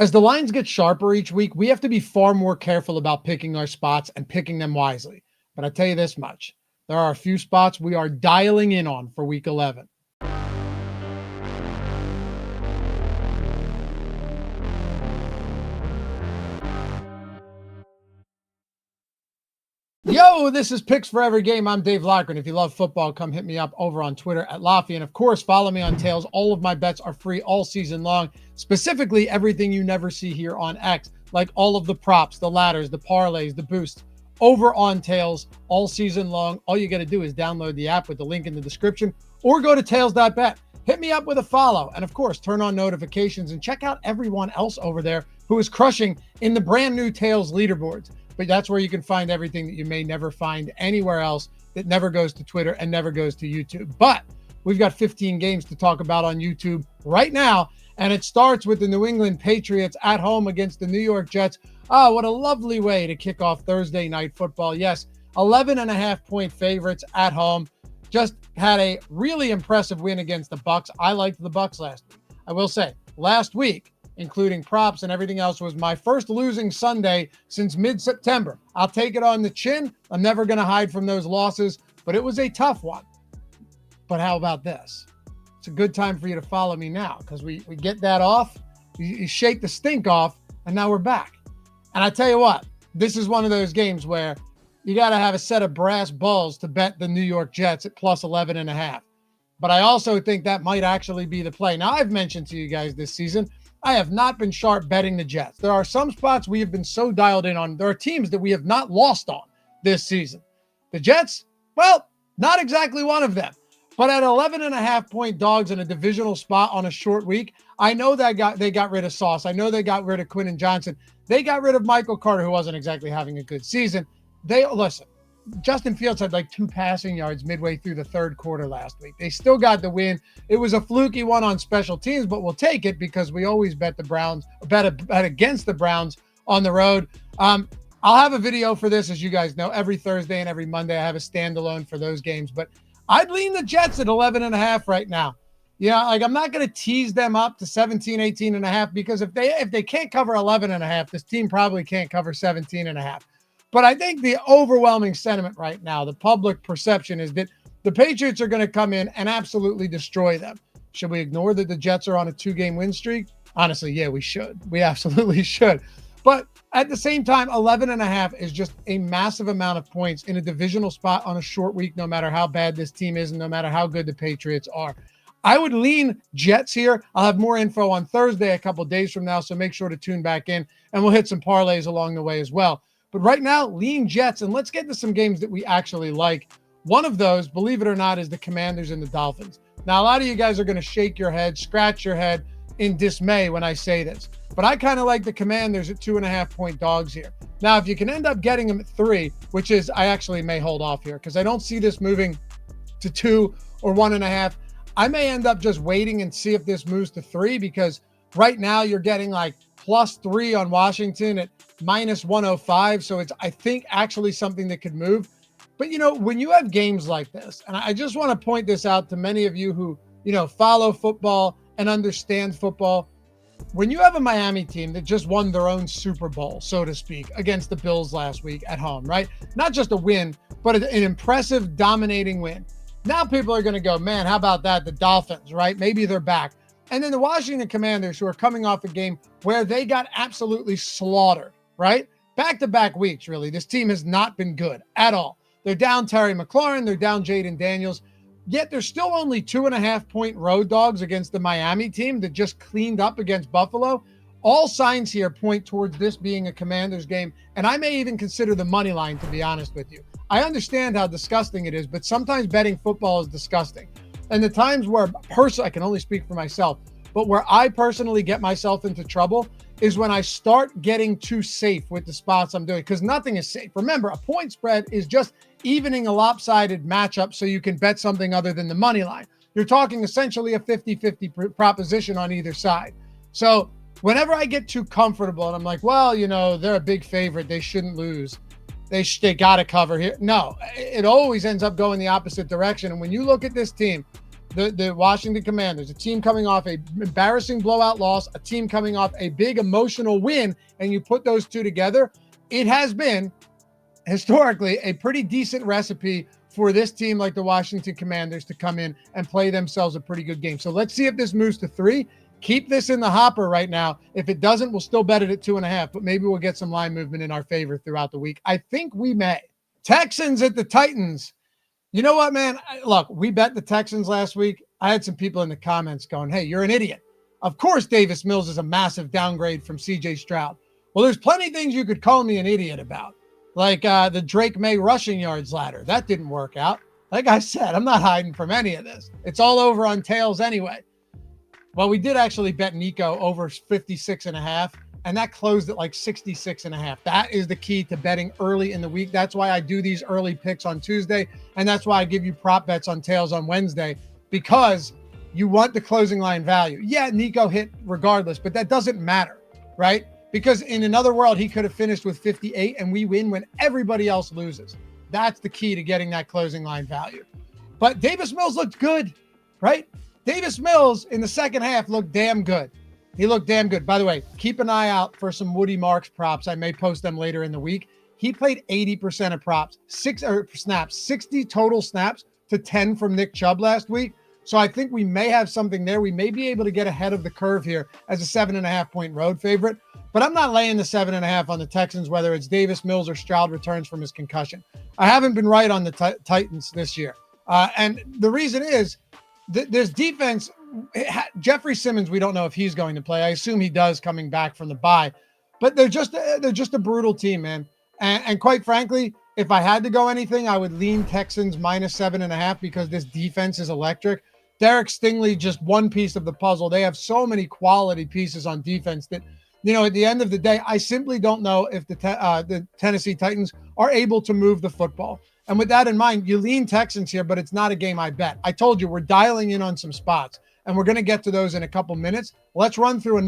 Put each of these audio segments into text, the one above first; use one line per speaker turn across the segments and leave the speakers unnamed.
As the lines get sharper each week, we have to be far more careful about picking our spots and picking them wisely. But I tell you this much, there are a few spots we are dialing in on for week 11. Yo, this is Picks for Every Game. I'm Dave Loughren. If you love football, come hit me up over on Twitter at Loughy. And of course, follow me on Tails. All of my bets are free all season long, specifically everything you never see here on X, like all of the props, the ladders, the parlays, the boosts, over on Tails all season long. All you got to do is download the app with the link in the description or go to tails.bet. Hit me up with a follow. And of course, turn on notifications and check out everyone else over there who is crushing in the brand new Tails leaderboards. But that's where you can find everything that you may never find anywhere else, that never goes to Twitter and never goes to YouTube. But we've got 15 games to talk about on YouTube right now, and it starts with the New England Patriots at home against the New York Jets. Oh, what a lovely way to kick off Thursday night football. Yes, 11.5-point favorites at home. Just had a really impressive win against the Bucs. I liked the Bucs last week. I will say, last week, including props and everything else, was my first losing Sunday since mid-September. I'll take it on the chin. I'm never going to hide from those losses, but it was a tough one. But how about this? It's a good time for you to follow me now, because we get that off, you shake the stink off, and now we're back. And I tell you what, this is one of those games where you got to have a set of brass balls to bet the New York Jets at plus 11.5. But I also think that might actually be the play. Now, I've mentioned to you guys this season, I have not been sharp betting the Jets. There are some spots we have been so dialed in on. There are teams that we have not lost on this season. The Jets, well, not exactly one of them. But at 11.5-point dogs in a divisional spot on a short week, I know that they got rid of Sauce. I know they got rid of Quinn and Johnson. They got rid of Michael Carter, who wasn't exactly having a good season. Listen, Justin Fields had like 2 passing yards midway through the third quarter last week. They still got the win. It was a fluky one on special teams, but we'll take it because we always bet the Browns, bet against the Browns on the road. I'll have a video for this, as you guys know. Every Thursday and every Monday, I have a standalone for those games. But I'd lean the Jets at 11.5 right now. Yeah, like I'm not going to tease them up to 17, 18.5 because if they can't cover 11.5, this team probably can't cover 17.5. But I think the overwhelming sentiment right now, the public perception, is that the Patriots are going to come in and absolutely destroy them. Should we ignore that the Jets are on a 2-game win streak? Honestly, yeah, we should. We absolutely should. But at the same time, 11.5 is just a massive amount of points in a divisional spot on a short week, no matter how bad this team is and no matter how good the Patriots are. I would lean Jets here. I'll have more info on Thursday, a couple of days from now, so make sure to tune back in, and we'll hit some parlays along the way as well. But right now, lean Jets, and let's get to some games that we actually like. One of those, believe it or not, is the Commanders and the Dolphins. Now, a lot of you guys are going to shake your head, scratch your head in dismay when I say this, but I kind of like the Commanders at 2.5-point dogs here. Now, if you can end up getting them at 3, which is, I actually may hold off here because I don't see this moving to 2 or 1.5. I may end up just waiting and see if this moves to 3 because right now you're getting like +3 on Washington at -105. So it's, I think, actually something that could move. But, you know, when you have games like this, and I just want to point this out to many of you who, you know, follow football and understand football. When you have a Miami team that just won their own Super Bowl, so to speak, against the Bills last week at home, right? Not just a win, but an impressive, dominating win. Now people are going to go, man, how about that? The Dolphins, right? Maybe they're back. And then the Washington Commanders, who are coming off a game where they got absolutely slaughtered, right? Back-to-back weeks, really. This team has not been good at all. They're down Terry McLaurin. They're down Jaden Daniels. Yet they're still only 2.5-point road dogs against the Miami team that just cleaned up against Buffalo. All signs here point towards this being a Commanders game, and I may even consider the money line, to be honest with you. I understand how disgusting it is, but sometimes betting football is disgusting. And the times where I can only speak for myself, but where I personally get myself into trouble is when I start getting too safe with the spots I'm doing, because nothing is safe. Remember, a point spread is just evening a lopsided matchup so you can bet something other than the money line. You're talking essentially a 50-50 proposition on either side. So whenever I get too comfortable and I'm like, well, you know, they're a big favorite, they shouldn't lose, they got to cover here. No, it always ends up going the opposite direction. And when you look at this team, the Washington Commanders, a team coming off a embarrassing blowout loss, a team coming off a big emotional win, and you put those two together, it has been historically a pretty decent recipe for this team like the Washington Commanders to come in and play themselves a pretty good game. So let's see if this moves to 3. Keep this in the hopper right now. If it doesn't, we'll still bet it at 2.5, but maybe we'll get some line movement in our favor throughout the week. I think we may. Texans at the Titans. You know what, man? Look, we bet the Texans last week. I had some people in the comments going, hey, you're an idiot. Of course, Davis Mills is a massive downgrade from C.J. Stroud. Well, there's plenty of things you could call me an idiot about, like the Drake May rushing yards ladder. That didn't work out. Like I said, I'm not hiding from any of this. It's all over on tails anyway. Well, we did actually bet Nico over 56.5, and that closed at like 66.5. That is the key to betting early in the week. That's why I do these early picks on Tuesday, and that's why I give you prop bets on tails on Wednesday, because you want the closing line value. Yeah, Nico hit regardless, but that doesn't matter, right? Because in another world, he could have finished with 58 and we win when everybody else loses. That's the key to getting that closing line value. But Davis Mills looked good, right? Davis Mills in the second half looked damn good. He looked damn good. By the way, keep an eye out for some Woody Marks props. I may post them later in the week. He played 80% of props, 60 total snaps to 10 from Nick Chubb last week. So I think we may have something there. We may be able to get ahead of the curve here as a 7.5-point road favorite. But I'm not laying the 7.5 on the Texans, whether it's Davis Mills or Stroud returns from his concussion. I haven't been right on the Titans this year. And the reason is there's defense. Jeffrey Simmons, we don't know if he's going to play. I assume he does coming back from the bye. But they're just a brutal team, man. And quite frankly, if I had to go anything, I would lean Texans minus 7.5 because this defense is electric. Derek Stingley, just one piece of the puzzle. They have so many quality pieces on defense that, you know, at the end of the day, I simply don't know if the Tennessee Titans are able to move the football. And with that in mind, you lean Texans here, but it's not a game I bet. I told you we're dialing in on some spots, and we're going to get to those in a couple minutes. Let's run through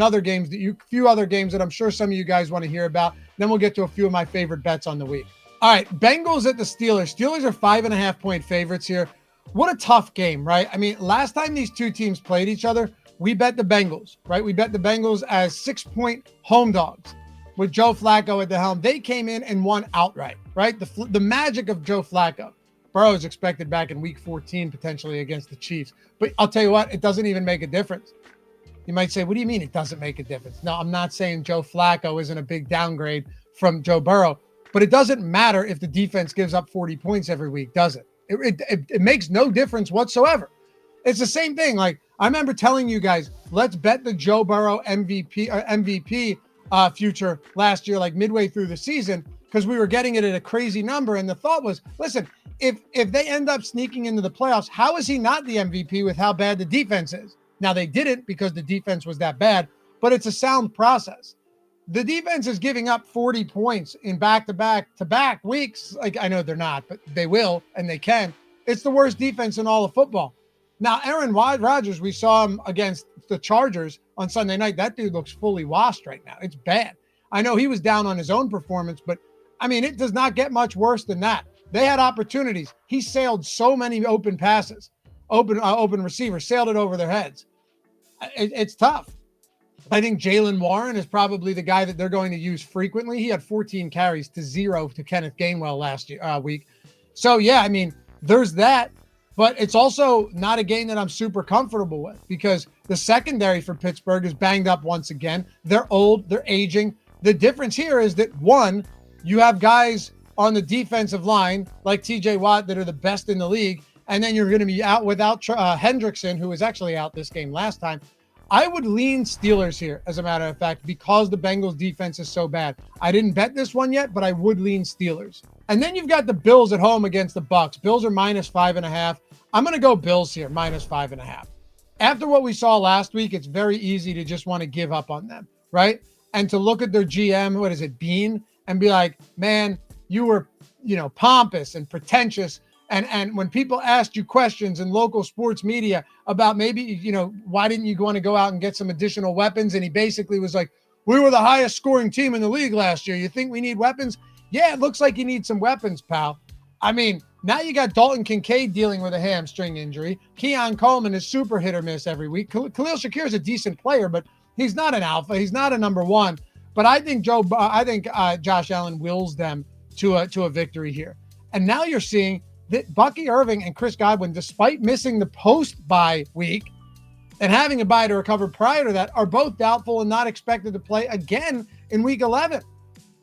few other games that I'm sure some of you guys want to hear about. Then we'll get to a few of my favorite bets on the week. All right, Bengals at the Steelers. Steelers are 5.5-point favorites here. What a tough game, right? I mean, last time these two teams played each other, we bet the Bengals, right? We bet the Bengals as 6-point home dogs with Joe Flacco at the helm. They came in and won outright, right? The magic of Joe Flacco. Burrow is expected back in week 14, potentially against the Chiefs. But I'll tell you what, it doesn't even make a difference. You might say, what do you mean it doesn't make a difference? No, I'm not saying Joe Flacco isn't a big downgrade from Joe Burrow, but it doesn't matter if the defense gives up 40 points every week, does it? It makes no difference whatsoever. It's the same thing. Like, I remember telling you guys, let's bet the Joe Burrow MVP future last year, like midway through the season, because we were getting it at a crazy number. And the thought was, listen, if they end up sneaking into the playoffs, how is he not the MVP with how bad the defense is? Now, they didn't because the defense was that bad, but it's a sound process. The defense is giving up 40 points in back-to-back weeks. Like, I know they're not, but they will, and they can. It's the worst defense in all of football. Now, Aaron Rodgers, we saw him against the Chargers on Sunday night. That dude looks fully washed right now. It's bad. I know he was down on his own performance, but, I mean, it does not get much worse than that. They had opportunities. He sailed so many open passes, open receivers, sailed it over their heads. It's tough. I think Jaylen Warren is probably the guy that they're going to use frequently. He had 14 carries to 0 to Kenneth Gainwell last week. So, yeah, I mean, there's that. But it's also not a game that I'm super comfortable with because the secondary for Pittsburgh is banged up once again. They're old. They're aging. The difference here is that, one, you have guys on the defensive line like TJ Watt that are the best in the league, and then you're going to be out without Hendrickson, who was actually out this game last time. I would lean Steelers here, as a matter of fact, because the Bengals defense is so bad. I didn't bet this one yet, but I would lean Steelers. And then you've got the Bills at home against the Bucs. Bills are minus 5.5. I'm going to go Bills here, minus 5.5. After what we saw last week, it's very easy to just want to give up on them, right? And to look at their GM, Bean, and be like, man, you were, pompous and pretentious. And when people asked you questions in local sports media about maybe, why didn't you want to go out and get some additional weapons? And he basically was like, we were the highest scoring team in the league last year. You think we need weapons? Yeah, it looks like you need some weapons, pal. I mean, Now you got Dalton Kincaid dealing with a hamstring injury. Keon Coleman is super hit or miss every week. Khalil Shakir is a decent player, but he's not an alpha. He's not a number one. But I think Josh Allen wills them to a victory here. And now you're seeing that Bucky Irving and Chris Godwin, despite missing the post-bye week and having a bye to recover prior to that, are both doubtful and not expected to play again in Week 11.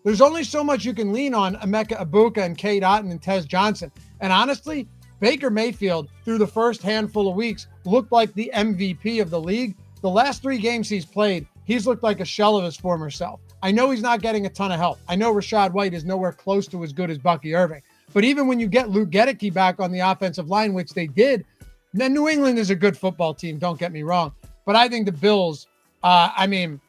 There's only so much you can lean on Emeka Egbuka and Cade Otton and Tez Johnson. And honestly, Baker Mayfield, through the first handful of weeks, looked like the MVP of the league. The last 3 games he's played, he's looked like a shell of his former self. I know he's not getting a ton of help. I know Rachaad White is nowhere close to as good as Bucky Irving. But even when you get Luke Gedeke back on the offensive line, which they did, then New England is a good football team, don't get me wrong. But I think the Bills, if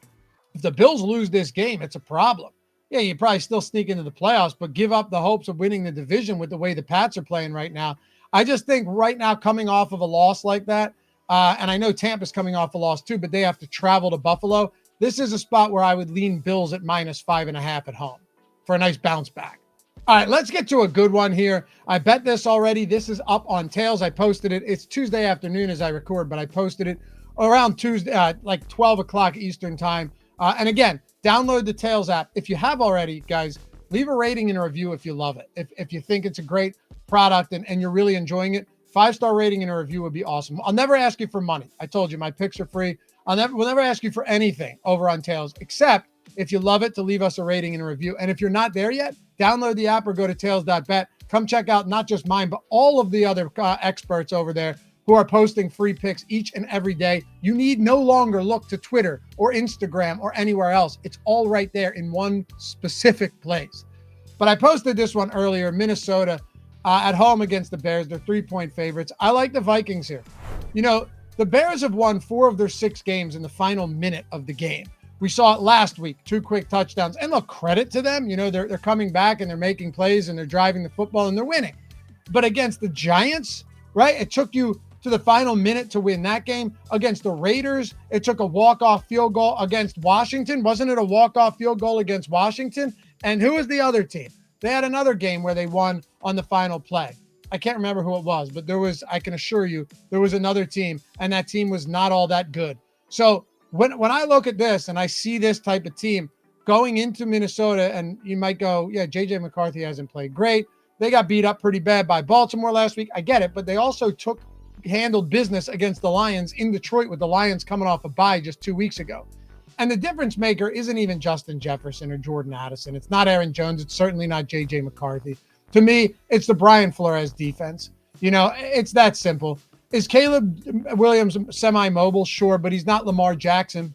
the Bills lose this game, it's a problem. Yeah, you probably still sneak into the playoffs, but give up the hopes of winning the division with the way the Pats are playing right now. I just think right now, coming off of a loss like that, and I know Tampa's coming off a loss too, but they have to travel to Buffalo. This is a spot where I would lean Bills at -5.5 at home for a nice bounce back. All right, let's get to a good one here. I bet this already. This is up on Tails. I posted it. It's Tuesday afternoon as I record, but I posted it around Tuesday, like 12 o'clock Eastern time. And again, download the Tails app. If you have already, guys, leave a rating and a review if you love it. If you think it's a great product and you're really enjoying it, 5-star rating and a review would be awesome. I'll never ask you for money. I told you my picks are free. We'll never ask you for anything over on Tails, except if you love it, to leave us a rating and a review. And if you're not there yet, download the app or go to tails.bet. Come check out not just mine, but all of the other experts over there who are posting free picks each and every day. You need no longer look to Twitter or Instagram or anywhere else. It's all right there in one specific place. But I posted this one earlier, Minnesota at home against the Bears. They're 3-point favorites. I like the Vikings here. You know, the Bears have won 4 of their 6 games in the final minute of the game. We saw it last week, 2 quick touchdowns. And look, credit to them. You know, they're coming back and they're making plays and they're driving the football and they're winning. But against the Giants, right, it took you to the final minute to win that game. Against the Raiders, it took a walk-off field goal. Against Washington, wasn't it a walk-off field goal against Washington? And who was the other team? They had another game where they won on the final play. I can't remember who it was, but I can assure you, there was another team, and that team was not all that good. So when I look at this and I see this type of team going into Minnesota, and you might go, yeah, J.J. McCarthy hasn't played great. They got beat up pretty bad by Baltimore last week. I get it, but they also handled business against the Lions in Detroit, with the Lions coming off a bye just 2 weeks ago. And the difference maker isn't even Justin Jefferson or Jordan Addison. It's not Aaron Jones. It's certainly not J.J. McCarthy. To me, it's the Brian Flores defense. You know, it's that simple. Is Caleb Williams semi-mobile? Sure, but he's not Lamar Jackson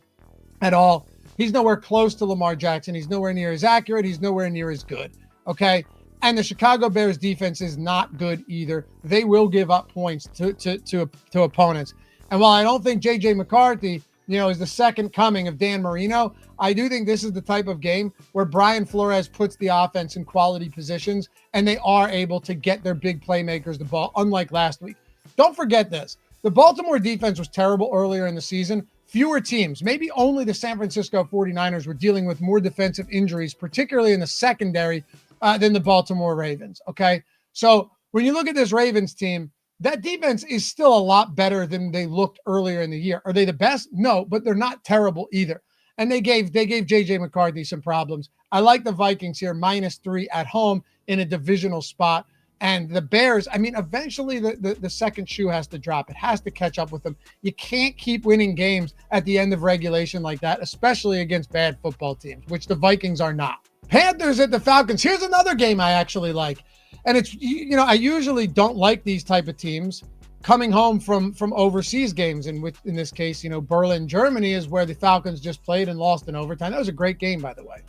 at all. He's nowhere close to Lamar Jackson. He's nowhere near as accurate. He's nowhere near as good, okay? And the Chicago Bears defense is not good either. They will give up points to opponents. And while I don't think J.J. McCarthy, you know, is the second coming of Dan Marino, I do think this is the type of game where Brian Flores puts the offense in quality positions and they are able to get their big playmakers the ball, unlike last week. Don't forget this. The Baltimore defense was terrible earlier in the season. Fewer teams, maybe only the San Francisco 49ers, were dealing with more defensive injuries, particularly in the secondary, than the Baltimore Ravens, okay? So when you look at this Ravens team, that defense is still a lot better than they looked earlier in the year. Are they the best? No, but they're not terrible either. And they gave J.J. McCarthy some problems. I like the Vikings here, -3 at home in a divisional spot. And the Bears, I mean, eventually the second shoe has to drop. It has to catch up with them. You can't keep winning games at the end of regulation like that, especially against bad football teams, which the Vikings are not. Panthers at the Falcons. Here's another game I actually like. And it's, you know, I usually don't like these type of teams coming home from overseas games. And in this case, you know, Berlin, Germany is where the Falcons just played and lost in overtime. That was a great game, by the way.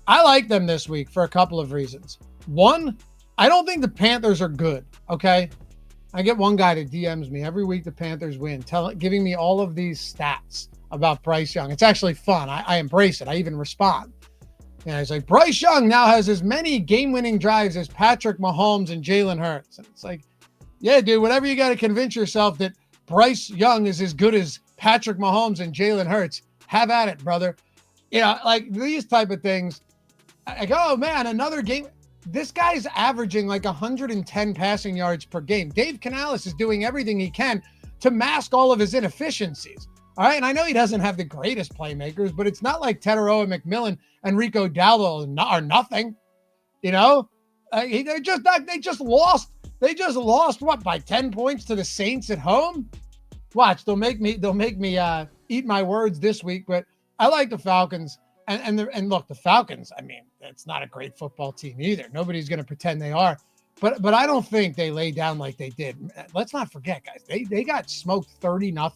I like them this week for a couple of reasons. One, I don't think the Panthers are good, okay? I get one guy that DMs me every week the Panthers win, giving me all of these stats about Bryce Young. It's actually fun. I embrace it. I even respond. And he's like, Bryce Young now has as many game-winning drives as Patrick Mahomes and Jalen Hurts. And it's like, yeah, dude, whatever you got to convince yourself that Bryce Young is as good as Patrick Mahomes and Jalen Hurts, have at it, brother. You know, like these type of things. I go, oh, man, another game. This guy's averaging like 110 passing yards per game. Dave Canales is doing everything he can to mask all of his inefficiencies. All right. And I know he doesn't have the greatest playmakers, but it's not like Teteroa McMillan and Rico Dowdle are nothing. You know, they just lost what, by 10 points to the Saints at home? Watch, they'll make me eat my words this week, but I like the Falcons. And look, the Falcons, I mean, it's not a great football team either. Nobody's going to pretend they are. But I don't think they lay down like they did. Let's not forget, guys, they got smoked 30-0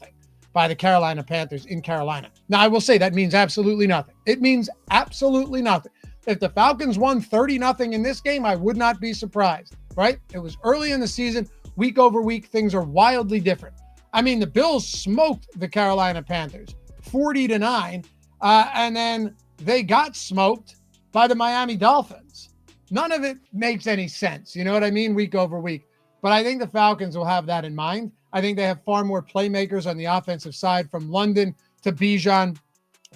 by the Carolina Panthers in Carolina. Now, I will say that means absolutely nothing. It means absolutely nothing. If the Falcons won 30-0 in this game, I would not be surprised, right? It was early in the season. Week over week, things are wildly different. I mean, the Bills smoked the Carolina Panthers 40-9, and then they got smoked by the Miami Dolphins. None of it makes any sense. You know what I mean? Week over week. But I think the Falcons will have that in mind. I think they have far more playmakers on the offensive side, from London to Bijan.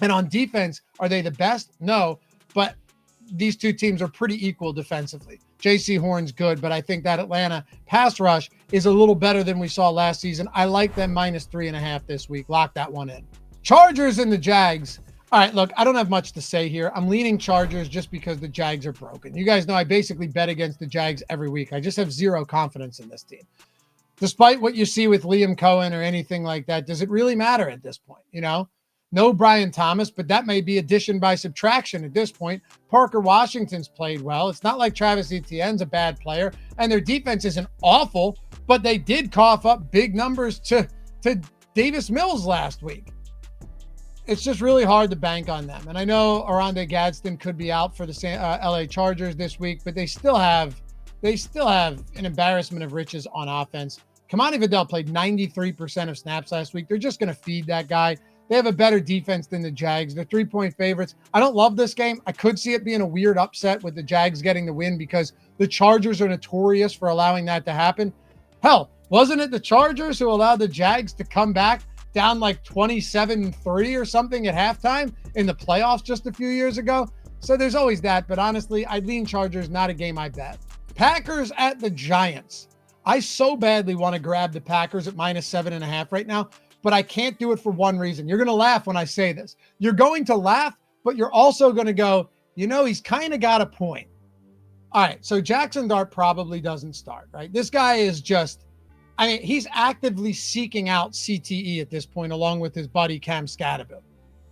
And on defense, are they the best? No. But these two teams are pretty equal defensively. J.C. Horn's good, but I think that Atlanta pass rush is a little better than we saw last season. I like them -3.5 this week. Lock that one in. Chargers and the Jags. All right, look, I don't have much to say here. I'm leaning Chargers just because the Jags are broken. You guys know I basically bet against the Jags every week. I just have zero confidence in this team. Despite what you see with Liam Cohen or anything like that, does it really matter at this point? You know, no Brian Thomas, but that may be addition by subtraction at this point. Parker Washington's played well. It's not like Travis Etienne's a bad player, and their defense isn't awful, but they did cough up big numbers to Davis Mills last week. It's just really hard to bank on them. And I know Oronde Gadsden could be out for the LA Chargers this week, but they still have an embarrassment of riches on offense. Kamani Vidal played 93% of snaps last week. They're just going to feed that guy. They have a better defense than the Jags. They're 3-point favorites. I don't love this game. I could see it being a weird upset with the Jags getting the win because the Chargers are notorious for allowing that to happen. Hell, wasn't it the Chargers who allowed the Jags to come back down like 27-3 or something at halftime in the playoffs just a few years ago? So there's always that, but honestly, I'd lean Chargers, not a game I bet. Packers at the Giants. I so badly want to grab the Packers at -7.5 right now, but I can't do it for one reason. You're going to laugh when I say this. You're going to laugh, but you're also going to go, you know, he's kind of got a point. All right, so Jackson Dart probably doesn't start, right? This guy is just, I mean, he's actively seeking out CTE at this point, along with his buddy Cam Scatterbill.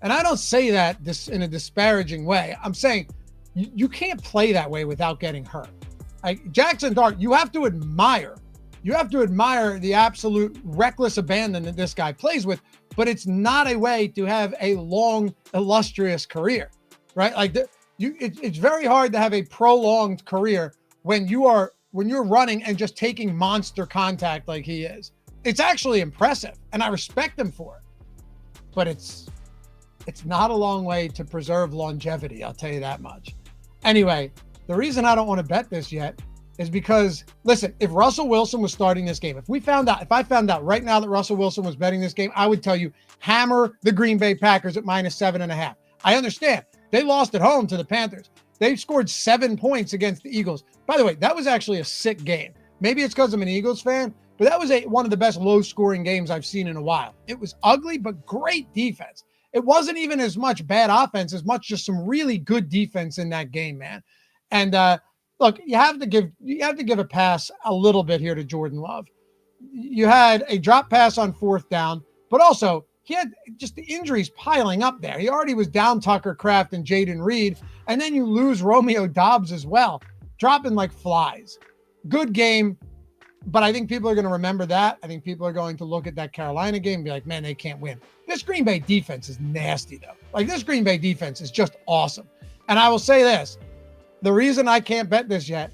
And I don't say that in a disparaging way. I'm saying you can't play that way without getting hurt. Like Jackson Dart, you have to admire the absolute reckless abandon that this guy plays with, but it's not a way to have a long, illustrious career, right? Like it's very hard to have a prolonged career when you're running and just taking monster contact like he is. It's actually impressive, and I respect him for it. But it's not a long way to preserve longevity, I'll tell you that much. Anyway, the reason I don't want to bet this yet is because, listen, if Russell Wilson was starting this game, if I found out right now that Russell Wilson was betting this game, I would tell you, hammer the Green Bay Packers at -7.5. I understand. They lost at home to the Panthers. They scored 7 points against the Eagles. By the way, that was actually a sick game. Maybe it's because I'm an Eagles fan, but that was one of the best low-scoring games I've seen in a while. It was ugly, but great defense. It wasn't even as much bad offense as much just some really good defense in that game, man. And look, you have to give a pass a little bit here to Jordan Love. You had a drop pass on 4th down, but also he had just the injuries piling up there. He already was down Tucker Kraft and Jaden Reed, and then you lose Romeo Doubs as well, dropping like flies. Good game, but I think people are going to remember that. I think people are going to look at that Carolina game and be like, man, they can't win. This Green Bay defense is nasty, though. Like, this Green Bay defense is just awesome. And I will say this. The reason I can't bet this yet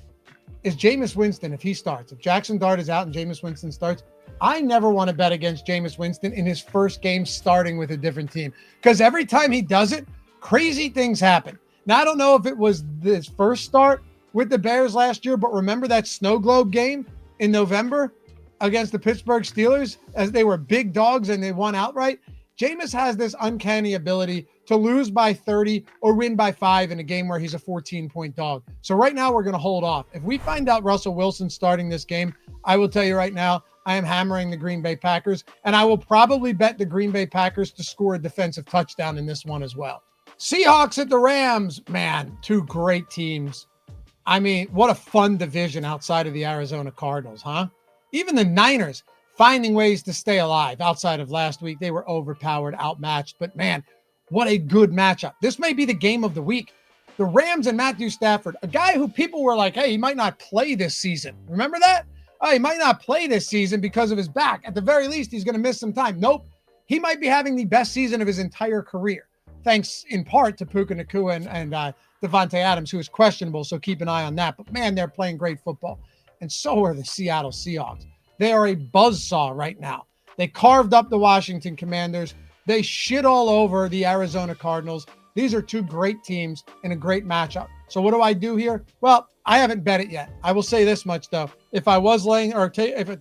is Jameis Winston, if he starts. If Jackson Dart is out and Jameis Winston starts, I never want to bet against Jameis Winston in his first game starting with a different team. Because every time he does it, crazy things happen. Now, I don't know if it was his first start with the Bears last year, but remember that snow globe game in November against the Pittsburgh Steelers as they were big dogs and they won outright? Jameis has this uncanny ability to lose by 30 or win by 5 in a game where he's a 14-point dog. So right now we're going to hold off. If we find out Russell Wilson starting this game, I will tell you right now, I am hammering the Green Bay Packers, and I will probably bet the Green Bay Packers to score a defensive touchdown in this one as well. Seahawks at the Rams. Man, two great teams. I mean, what a fun division outside of the Arizona Cardinals, huh? Even the Niners finding ways to stay alive outside of last week. They were overpowered, outmatched, but man, what a good matchup. This may be the game of the week. The Rams and Matthew Stafford, a guy who people were like, hey, he might not play this season. Remember that? Oh, he might not play this season because of his back. At the very least, he's going to miss some time. Nope. He might be having the best season of his entire career, thanks in part to Puka Nacua and Devontae Adams, who is questionable, so keep an eye on that. But man, they're playing great football. And so are the Seattle Seahawks. They are a buzzsaw right now. They carved up the Washington Commanders. They shit all over the Arizona Cardinals. These are two great teams in a great matchup. So what do I do here? Well, I haven't bet it yet. I will say this much, though. If I was laying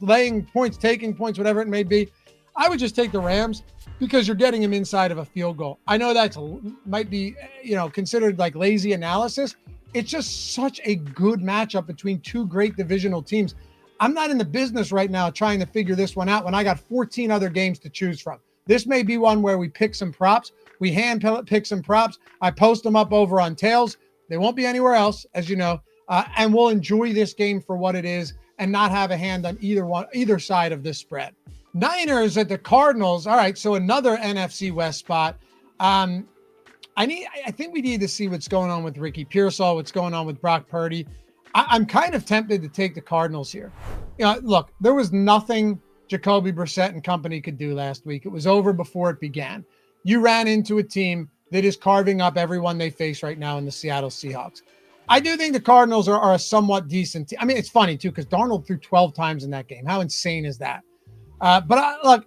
laying points, taking points, whatever it may be, I would just take the Rams because you're getting them inside of a field goal. I know that might be, considered like lazy analysis. It's just such a good matchup between two great divisional teams. I'm not in the business right now trying to figure this one out when I got 14 other games to choose from. This may be one where we pick some props. We hand pick some props. I post them up over on Tails. They won't be anywhere else, as you know, and we'll enjoy this game for what it is and not have a hand on either side of this spread. Niners at the Cardinals. All right, so another NFC West spot. I think we need to see what's going on with Ricky Pearsall, what's going on with Brock Purdy. I'm kind of tempted to take the Cardinals here. Look, there was nothing Jacoby Brissett and company could do last week. It was over before it began. You ran into a team that is carving up everyone they face right now in the Seattle Seahawks. I do think the Cardinals are a somewhat decent team. I mean, it's funny, too, because Darnold threw 12 times in that game. How insane is that? But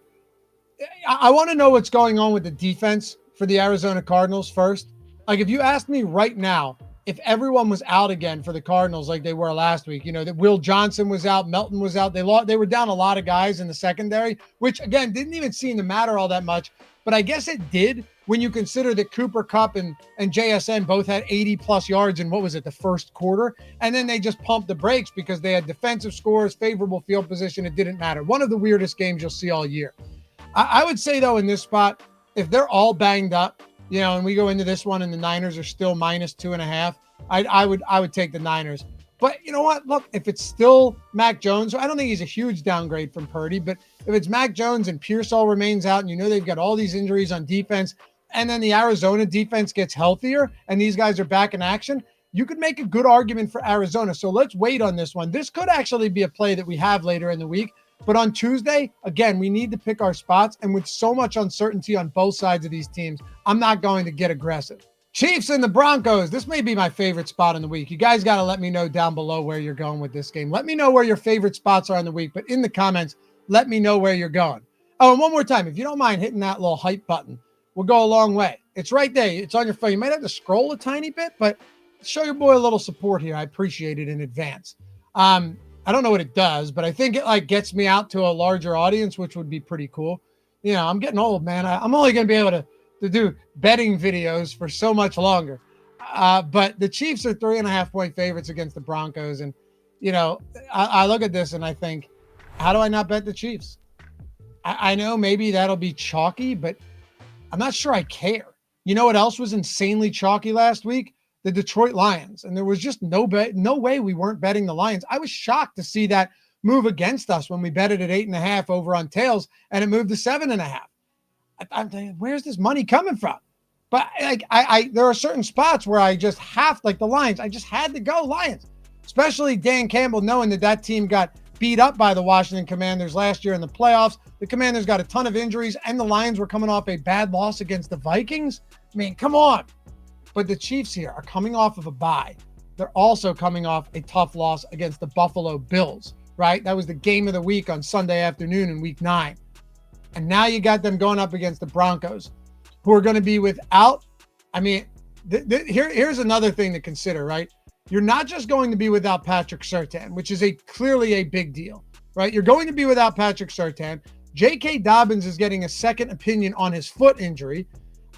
I want to know what's going on with the defense for the Arizona Cardinals first. Like, if you asked me right now, if everyone was out again for the Cardinals like they were last week, that Will Johnson was out, Melton was out, they were down a lot of guys in the secondary, which, again, didn't even seem to matter all that much. But I guess it did when you consider that Cooper Kupp and JSN both had 80-plus yards in, the first quarter. And then they just pumped the brakes because they had defensive scores, favorable field position. It didn't matter. One of the weirdest games you'll see all year. I would say, though, in this spot, if they're all banged up, and we go into this one and the Niners are still -2.5, I would take the Niners. But you know what? Look, if it's still Mac Jones, I don't think he's a huge downgrade from Purdy, but if it's Mac Jones and Pearsall remains out and they've got all these injuries on defense and then the Arizona defense gets healthier and these guys are back in action, you could make a good argument for Arizona. So let's wait on this one. This could actually be a play that we have later in the week. But on Tuesday, again, we need to pick our spots. And with so much uncertainty on both sides of these teams, I'm not going to get aggressive. Chiefs and the Broncos. This may be my favorite spot in the week. You guys got to let me know down below where you're going with this game. Let me know where your favorite spots are in the week. But in the comments, let me know where you're going. Oh, and one more time, if you don't mind hitting that little hype button, we'll go a long way. It's right there. It's on your phone. You might have to scroll a tiny bit, but show your boy a little support here. I appreciate it in advance. I don't know what it does, but I think it gets me out to a larger audience, which would be pretty cool. I'm getting old, man. I'm only going to be able to do betting videos for so much longer. But the Chiefs are 3.5-point favorites against the Broncos. And, I look at this and I think, how do I not bet the Chiefs? I know maybe that'll be chalky, but I'm not sure I care. You know what else was insanely chalky last week? The Detroit Lions. And there was just no way we weren't betting the Lions. I was shocked to see that move against us when we bet it at 8.5 over on Tails and it moved to 7.5. I'm thinking, where's this money coming from? But there are certain spots where I just have, like the Lions, I just had to go Lions, especially Dan Campbell knowing that team got beat up by the Washington Commanders last year in the playoffs. The Commanders got a ton of injuries and the Lions were coming off a bad loss against the Vikings. I mean, come on. But the Chiefs here are coming off of a bye. They're also coming off a tough loss against the Buffalo Bills, right? That was the game of the week on Sunday afternoon in week 9. And now you got them going up against the Broncos, who are going to be without, here's another thing to consider, right? You're not just going to be without Patrick Surtain, which is clearly a big deal, right? You're going to be without Patrick Surtain. J.K. Dobbins is getting a second opinion on his foot injury.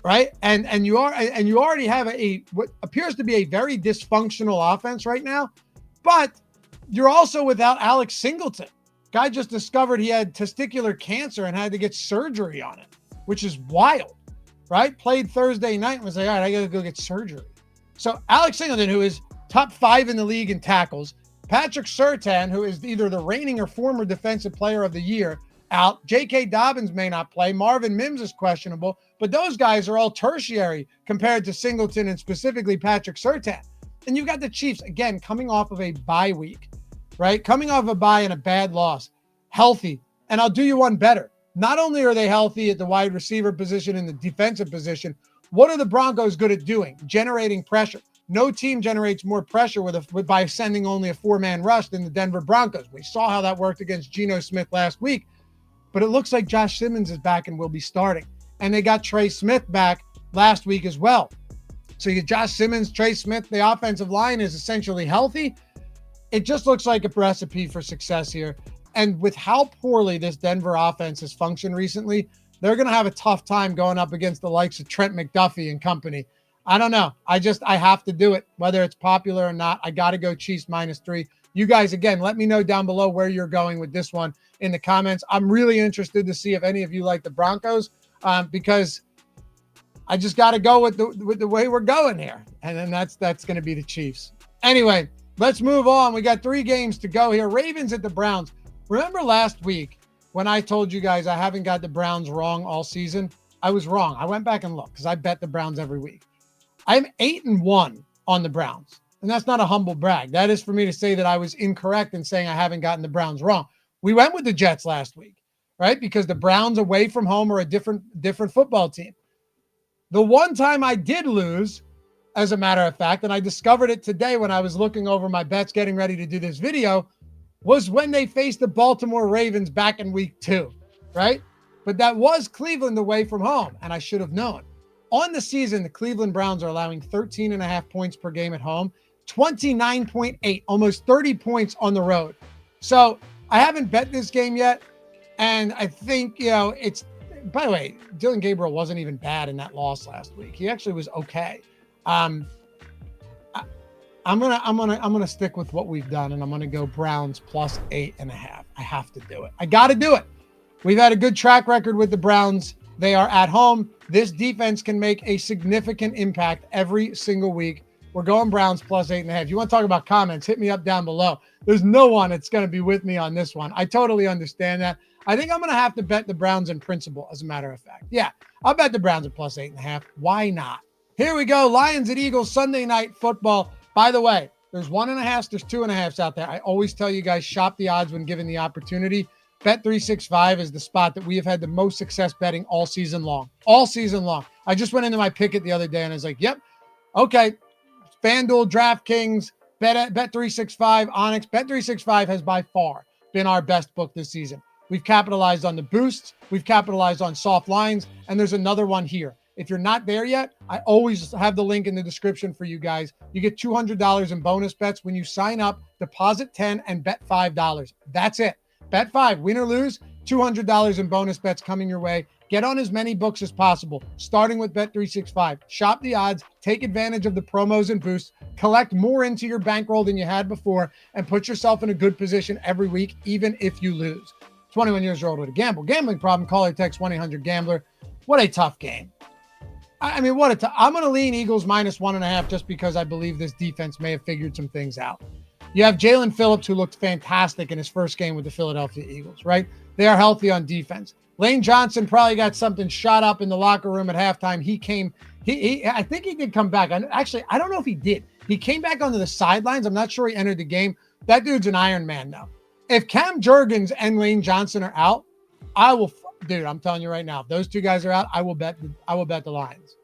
right? And you already have what appears to be a very dysfunctional offense right now, but you're also without Alex Singleton. Guy just discovered he had testicular cancer and had to get surgery on it, which is wild, right? Played Thursday night and was like, all right, I got to go get surgery. So Alex Singleton, who is top 5 in the league in tackles, Patrick Surtain, who is either the reigning or former defensive player of the year, out. J.K. Dobbins may not play. Marvin Mims is questionable, but those guys are all tertiary compared to Singleton and specifically Patrick Surtain. And you've got the Chiefs, again, coming off of a bye week, right? Coming off a bye and a bad loss, healthy. And I'll do you one better. Not only are they healthy at the wide receiver position and the defensive position, what are the Broncos good at doing? Generating pressure. No team generates more pressure by sending only a 4-man rush than the Denver Broncos. We saw how that worked against Geno Smith last week, but it looks like Josh Simmons is back and will be starting. And they got Trey Smith back last week as well. So you get Josh Simmons, Trey Smith, the offensive line is essentially healthy. It just looks like a recipe for success here. And with how poorly this Denver offense has functioned recently, they're going to have a tough time going up against the likes of Trent McDuffie and company. I don't know. I have to do it, whether it's popular or not. I got to go Chiefs -3. You guys, again, let me know down below where you're going with this one in the comments. I'm really interested to see if any of you like the Broncos, because I just got to go with the way we're going here. And then that's going to be the Chiefs. Anyway, let's move on. We got 3 games to go here. Ravens at the Browns. Remember last week when I told you guys I haven't got the Browns wrong all season? I was wrong. I went back and looked because I bet the Browns every week. I'm 8-1 on the Browns. And that's not a humble brag. That is for me to say that I was incorrect in saying I haven't gotten the Browns wrong. We went with the Jets last week, right? Because the Browns away from home are a different football team. The one time I did lose, as a matter of fact, and I discovered it today when I was looking over my bets getting ready to do this video, was when they faced the Baltimore Ravens back in week 2, right? But that was Cleveland away from home, and I should have known. On the season, the Cleveland Browns are allowing 13.5 points per game at home, 29.8, almost 30 points on the road. So I haven't bet this game yet, and I think, it's, by the way, Dylan Gabriel wasn't even bad in that loss last week. He actually was okay. I'm gonna stick with what we've done, and I'm gonna go Browns +8.5. I have to do it. I got to do it. We've had a good track record with the Browns. They are at home. This defense can make a significant impact every single week. We're going Browns +8.5. If you want to talk about comments, hit me up down below. There's no one that's going to be with me on this one. I totally understand that. I think I'm going to have to bet the Browns in principle, as a matter of fact. Yeah, I'll bet the Browns at +8.5. Why not? Here we go. Lions at Eagles, Sunday Night Football. By the way, there's 1.5s, there's 2.5s out there. I always tell you guys, shop the odds when given the opportunity. Bet365 is the spot that we have had the most success betting all season long. All season long. I just went into my picket the other day and I was like, yep, okay. FanDuel, DraftKings, Bet365, Onyx. Bet365 has by far been our best book this season. We've capitalized on the boosts. We've capitalized on soft lines. And there's another one here. If you're not there yet, I always have the link in the description for you guys. You get $200 in bonus bets when you sign up, deposit 10 and bet $5. That's it. Bet 5, win or lose, $200 in bonus bets coming your way. Get on as many books as possible, starting with Bet365. Shop the odds, take advantage of the promos and boosts, collect more into your bankroll than you had before, and put yourself in a good position every week, even if you lose. 21 years old with a gamble. Gambling problem, call or text 1-800-GAMBLER. What a tough game. I'm going to lean Eagles -1.5 just because I believe this defense may have figured some things out. You have Jalen Phillips, who looked fantastic in his first game with the Philadelphia Eagles, right? They are healthy on defense. Lane Johnson probably got something shot up in the locker room at halftime. I think he did come back. I don't know if he did. He came back onto the sidelines. I'm not sure he entered the game. That dude's an Iron Man now. If Cam Jurgens and Lane Johnson are out, I'm telling you right now, if those two guys are out, I will bet the Lions.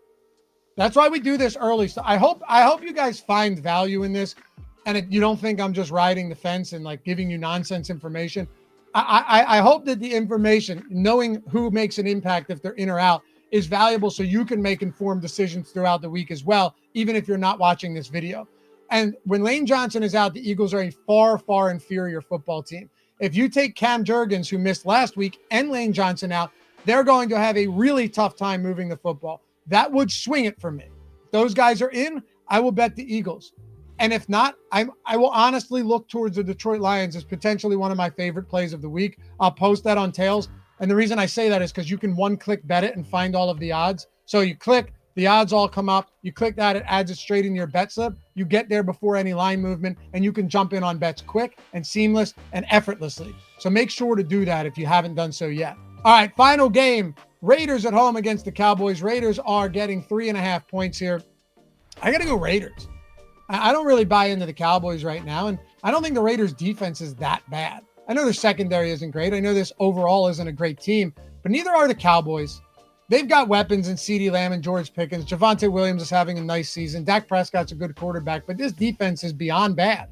That's why we do this early. So I hope you guys find value in this. And you don't think I'm just riding the fence and like giving you nonsense information. I hope that the information, knowing who makes an impact if they're in or out, is valuable so you can make informed decisions throughout the week as well, even if you're not watching this video. And when Lane Johnson is out, the Eagles are a far, far inferior football team. If you take Cam Jurgens, who missed last week, and Lane Johnson out, they're going to have a really tough time moving the football. that would swing it for me. If those guys are in, I will bet the Eagles. And if not, I will honestly look towards the Detroit Lions as potentially one of my favorite plays of the week. I'll post that on Tails. And the reason I say that is because you can one-click bet it and find all of the odds. So you click, the odds all come up. You click that, it adds it straight in your bet slip. You get there before any line movement, and you can jump in on bets quick and seamless and effortlessly. So make sure to do that if you haven't done so yet. All right, final game. Raiders at home against the Cowboys. Raiders are getting 3.5 points here. I got to go Raiders. I don't really buy into the Cowboys right now, and I don't think the Raiders' defense is that bad. I know their secondary isn't great. I know this overall isn't a great team, but neither are the Cowboys. They've got weapons in CeeDee Lamb and George Pickens. Javonte Williams is having a nice season. Dak Prescott's a good quarterback, but this defense is beyond bad.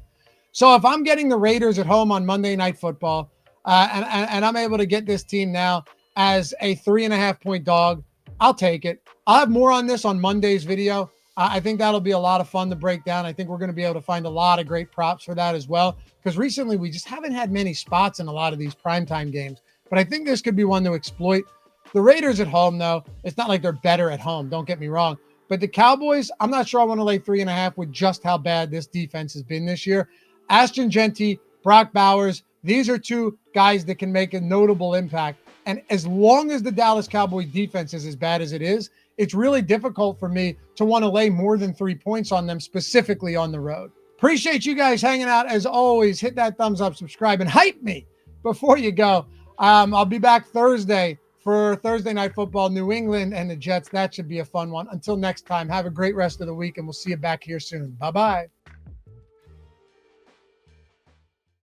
So if I'm getting the Raiders at home on Monday Night Football, and I'm able to get this team now as a 3.5-point dog, I'll take it. I'll have more on this on Monday's video. I think that'll be a lot of fun to break down. I think we're going to be able to find a lot of great props for that as well, because recently we just haven't had many spots in a lot of these primetime games. But I think this could be one to exploit. The Raiders at home, though, it's not like they're better at home. Don't get me wrong. But the Cowboys, I'm not sure I want to lay 3.5 with just how bad this defense has been this year. Ashton Genty, Brock Bowers, these are two guys that can make a notable impact. And as long as the Dallas Cowboys defense is as bad as it is, it's really difficult for me to want to lay more than 3 points on them, specifically on the road. Appreciate you guys hanging out. As always, hit that thumbs up, subscribe, and hype me before you go. I'll be back Thursday for Thursday Night Football, New England and the Jets. That should be a fun one. Until next time, have a great rest of the week, and we'll see you back here soon. Bye-bye.